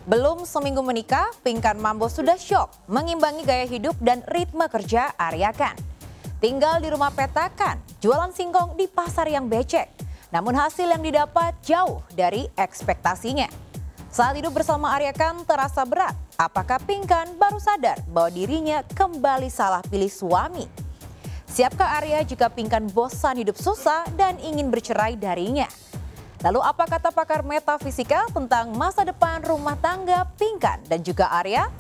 Belum seminggu menikah, Pinkan Mambo sudah syok mengimbangi gaya hidup dan ritme kerja Arya Khan. Tinggal di rumah petakan, jualan singkong di pasar yang becek. Namun hasil yang didapat jauh dari ekspektasinya. Saat hidup bersama Arya Khan terasa berat. Apakah Pinkan baru sadar bahwa dirinya kembali salah pilih suami? Siapkah Arya jika Pinkan bosan hidup susah dan ingin bercerai darinya? Lalu apa kata pakar metafisika tentang masa depan rumah tangga Pinkan dan juga Arya?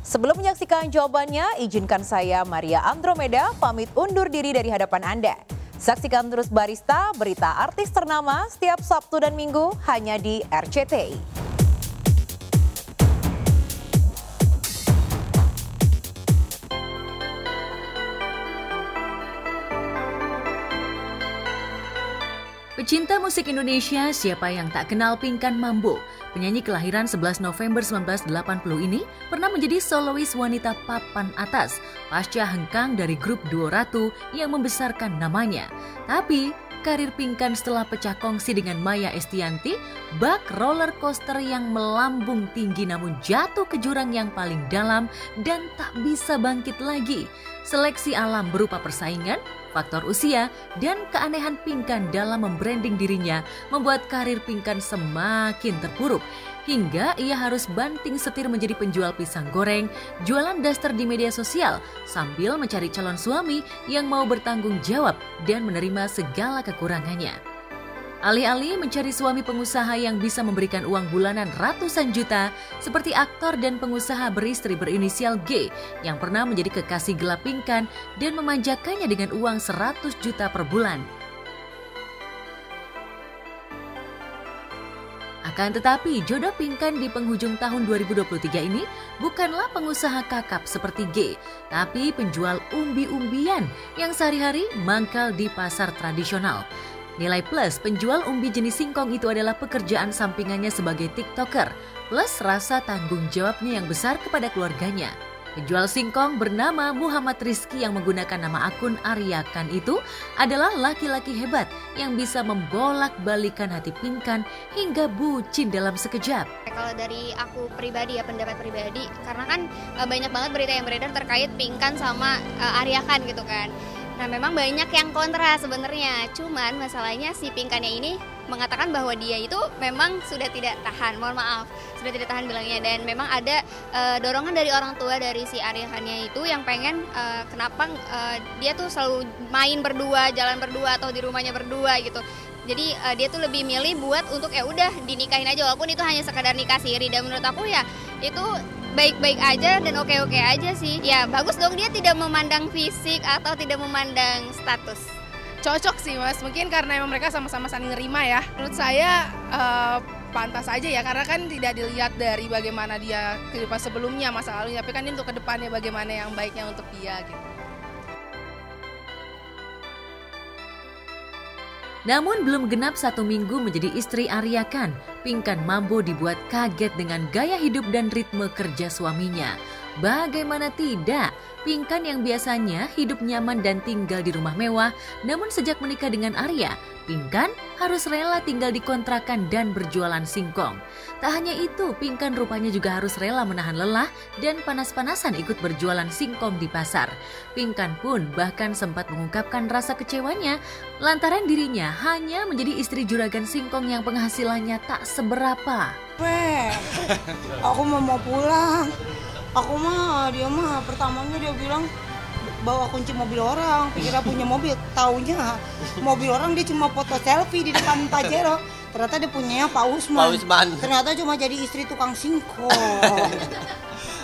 Sebelum menyaksikan jawabannya, izinkan saya Maria Andromeda pamit undur diri dari hadapan Anda. Saksikan terus Barista, berita artis ternama setiap Sabtu dan Minggu hanya di RCTI. Pecinta musik Indonesia, siapa yang tak kenal Pinkan Mambo? Penyanyi kelahiran 11 November 1980 ini pernah menjadi solois wanita papan atas pasca hengkang dari grup duo Ratu yang membesarkan namanya. Tapi karir Pinkan setelah pecah kongsi dengan Maya Estianty bak roller coaster yang melambung tinggi namun jatuh ke jurang yang paling dalam dan tak bisa bangkit lagi. Seleksi alam berupa persaingan, faktor usia, dan keanehan Pinkan dalam membranding dirinya membuat karir Pinkan semakin terpuruk. Hingga ia harus banting setir menjadi penjual pisang goreng, jualan daster di media sosial, sambil mencari calon suami yang mau bertanggung jawab dan menerima segala kekurangannya. Alih-alih mencari suami pengusaha yang bisa memberikan uang bulanan ratusan juta, seperti aktor dan pengusaha beristri berinisial G yang pernah menjadi kekasih gelap Pinkan dan memanjakannya dengan uang 100 juta per bulan. Akan tetapi, jodoh Pinkan di penghujung tahun 2023 ini bukanlah pengusaha kakap seperti G, tapi penjual umbi-umbian yang sehari-hari mangkal di pasar tradisional. Nilai plus penjual umbi jenis singkong itu adalah pekerjaan sampingannya sebagai TikToker, plus rasa tanggung jawabnya yang besar kepada keluarganya. Penjual singkong bernama Muhammad Rizky yang menggunakan nama akun Arya Khan itu adalah laki-laki hebat yang bisa membolak-balikan hati Pinkan hingga bucin dalam sekejap. Kalau dari aku pribadi ya, pendapat pribadi, karena kan banyak banget berita yang beredar terkait Pinkan sama Arya Khan gitu kan. Nah memang banyak yang kontra sebenarnya, cuman masalahnya si Pinkannya ini mengatakan bahwa dia itu memang sudah tidak tahan, mohon maaf, sudah tidak tahan bilangnya, dan memang ada dorongan dari orang tua dari si Arya Khannya itu yang pengen kenapa dia tuh selalu main berdua, jalan berdua atau di rumahnya berdua gitu. Jadi dia tuh lebih milih buat untuk ya udah dinikahin aja walaupun itu hanya sekadar nikah siri, dan menurut aku ya itu baik-baik aja dan oke-oke aja sih. Ya bagus dong, dia tidak memandang fisik atau tidak memandang status. Cocok sih mas, mungkin karena emang mereka sama-sama saling nerima ya. Menurut saya pantas aja ya, karena kan tidak dilihat dari bagaimana dia kehidupan sebelumnya, masa lalunya, tapi kan ini untuk kedepannya bagaimana yang baiknya untuk dia gitu. Namun belum genap 1 minggu menjadi istri Arya Khan, Pinkan Mambo dibuat kaget dengan gaya hidup dan ritme kerja suaminya. Bagaimana tidak, Pinkan yang biasanya hidup nyaman dan tinggal di rumah mewah, namun sejak menikah dengan Arya, Pinkan harus rela tinggal di kontrakan dan berjualan singkong. Tak hanya itu, Pinkan rupanya juga harus rela menahan lelah dan panas-panasan ikut berjualan singkong di pasar. Pinkan pun bahkan sempat mengungkapkan rasa kecewanya lantaran dirinya hanya menjadi istri juragan singkong yang penghasilannya tak seberapa. Aku mau pulang. Dia mah pertamanya dia bilang bawa kunci mobil orang, pikirnya punya mobil, taunya mobil orang dia cuma foto selfie di depan Pajero. Ternyata dia punyanya Pak Usman. Ternyata cuma jadi istri tukang singkong.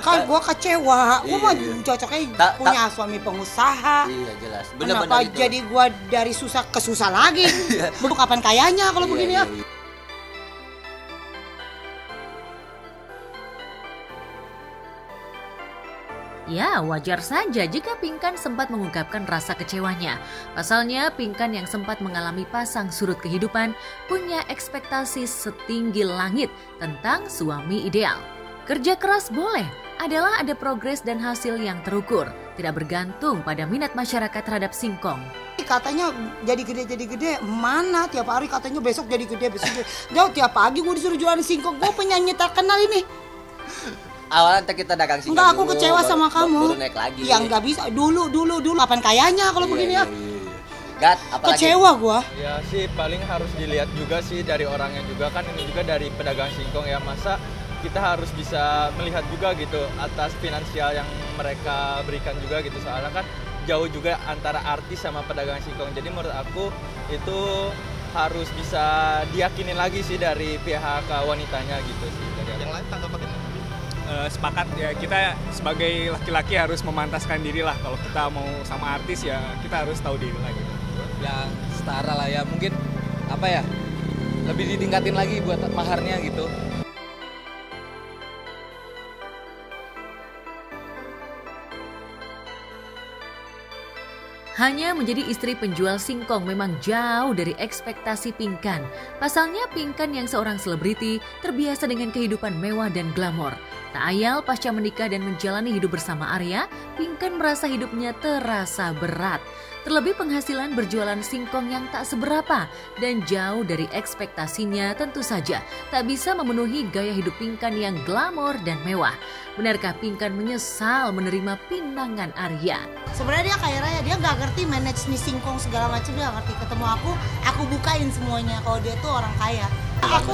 Kan gua kecewa, gua mah cocoknya punya suami pengusaha. Iya jelas. Kenapa jadi gua dari susah ke susah lagi? Belum kapan kayanya kalau begini ya? Ya, wajar saja jika Pinkan sempat mengungkapkan rasa kecewanya. Pasalnya, Pinkan yang sempat mengalami pasang surut kehidupan punya ekspektasi setinggi langit tentang suami ideal. Kerja keras boleh, adalah ada progres dan hasil yang terukur, tidak bergantung pada minat masyarakat terhadap singkong. katanya jadi gede. Mana tiap hari katanya besok jadi gede. Jauh tiap pagi gue disuruh jualan singkong. Gue penyanyi terkenal ini. Awalnya kita dagang singkong. Enggak, aku kecewa sama kamu. Baru naik lagi. Ya nggak bisa. Dulu. Kapan kayanya kalau begini ya? Gat, apalagi? Kecewa gua. Ya sih paling harus dilihat juga sih dari orangnya juga kan, ini juga dari pedagang singkong ya, masa kita harus bisa melihat juga gitu atas finansial yang mereka berikan juga gitu, soalnya kan jauh juga antara artis sama pedagang singkong. Jadi menurut aku itu harus bisa diyakinin lagi sih dari pihak wanitanya gitu sih. Yang lain tanggapan sepakat ya, kita sebagai laki-laki harus memantaskan diri lah. Kalau kita mau sama artis ya kita harus tahu diri lagi. Yang setara lah ya, mungkin apa ya, lebih ditingkatin lagi buat maharnya gitu. Hanya menjadi istri penjual singkong memang jauh dari ekspektasi Pinkan. Pasalnya Pinkan yang seorang selebriti terbiasa dengan kehidupan mewah dan glamor. Tak ayal pasca menikah dan menjalani hidup bersama Arya, Pinkan merasa hidupnya terasa berat. Terlebih penghasilan berjualan singkong yang tak seberapa dan jauh dari ekspektasinya tentu saja tak bisa memenuhi gaya hidup Pinkan yang glamor dan mewah. Benarkah Pinkan menyesal menerima pinangan Arya? Sebenarnya dia kaya raya, dia nggak ngerti manage nih singkong segala macam, dia nggak ngerti. Ketemu aku bukain semuanya kalau dia tuh orang kaya. Aku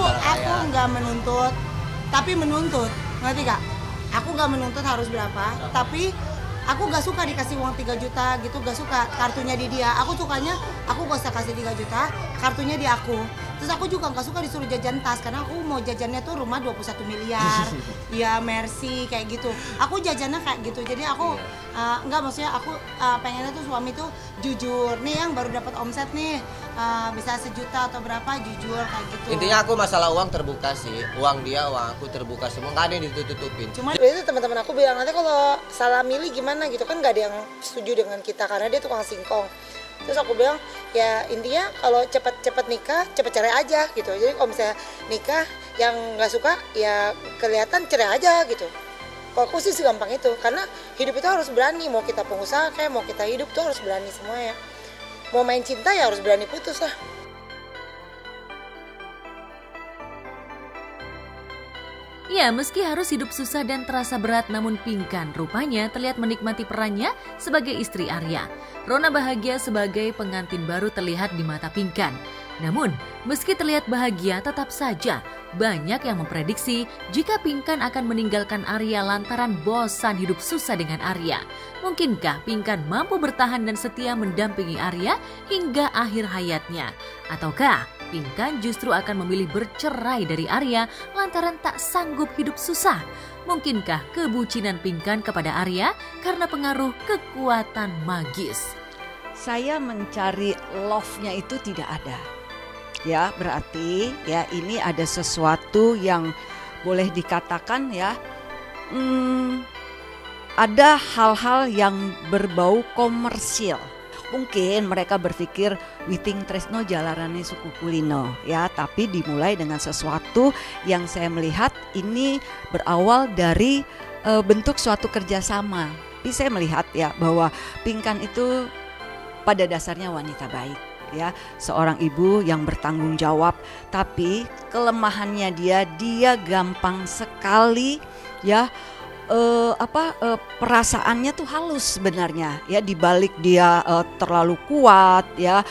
nggak menuntut, tapi menuntut, ngerti gak? Aku nggak menuntut harus berapa, tapi aku gak suka dikasih uang 3 juta gitu, gak suka kartunya di dia. Aku sukanya, aku gak usah kasih 3 juta, kartunya di aku. Terus aku juga gak suka disuruh jajan tas, karena aku mau jajannya tuh rumah 21 miliar. Ya Mercy, kayak gitu. Aku jajannya kayak gitu, jadi aku enggak, maksudnya aku pengennya tuh suami tuh jujur. Nih yang baru dapat omset nih, bisa 1 juta atau berapa, jujur kayak gitu. Intinya aku masalah uang terbuka sih, uang dia, uang aku terbuka semua, nggak ada yang ditutupin. Cuma itu teman-teman aku bilang, nanti kalau salah milih gimana gitu kan, nggak ada yang setuju dengan kita karena dia tukang singkong. Terus aku bilang ya intinya kalau cepet nikah cepet cerai aja gitu. Jadi kalau misalnya nikah yang nggak suka ya kelihatan cerai aja gitu. Kalau aku sih segampang itu, karena hidup itu harus berani. Mau kita pengusaha kayak mau kita hidup tuh harus berani semua ya. Mau main cinta ya harus berani putus lah. Ya, meski harus hidup susah dan terasa berat, namun Pinkan rupanya terlihat menikmati perannya sebagai istri Arya. Rona bahagia sebagai pengantin baru terlihat di mata Pinkan. Namun, meski terlihat bahagia, tetap saja banyak yang memprediksi jika Pinkan akan meninggalkan Arya lantaran bosan hidup susah dengan Arya. Mungkinkah Pinkan mampu bertahan dan setia mendampingi Arya hingga akhir hayatnya? Ataukah Pinkan justru akan memilih bercerai dari Arya lantaran tak sanggup hidup susah? Mungkinkah kebucinan Pinkan kepada Arya karena pengaruh kekuatan magis? Saya mencari love-nya itu tidak ada. Ya, berarti ya ini ada sesuatu yang boleh dikatakan ya ada hal-hal yang berbau komersil. Mungkin mereka berpikir Witing Tresno jalarane suku kulino ya, tapi dimulai dengan sesuatu yang saya melihat ini berawal dari bentuk suatu kerjasama. Tapi saya melihat ya bahwa Pinkan itu pada dasarnya wanita baik ya, seorang ibu yang bertanggung jawab, tapi kelemahannya dia gampang sekali ya perasaannya tuh halus sebenarnya ya, dibalik dia terlalu kuat ya,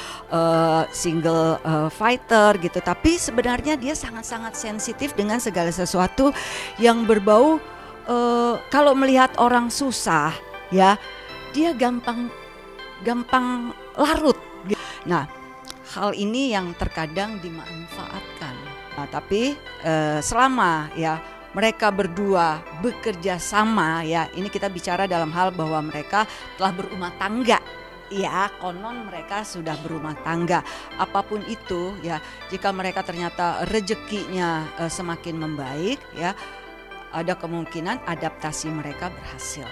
single fighter gitu, tapi sebenarnya dia sangat-sangat sensitif dengan segala sesuatu yang berbau kalau melihat orang susah ya, dia gampang larut. Nah, hal ini yang terkadang dimanfaatkan. Nah, tapi selama ya mereka berdua bekerja sama ya, ini kita bicara dalam hal bahwa mereka telah berumah tangga. Ya, konon mereka sudah berumah tangga. Apapun itu ya, jika mereka ternyata rezekinya semakin membaik ya, ada kemungkinan adaptasi mereka berhasil.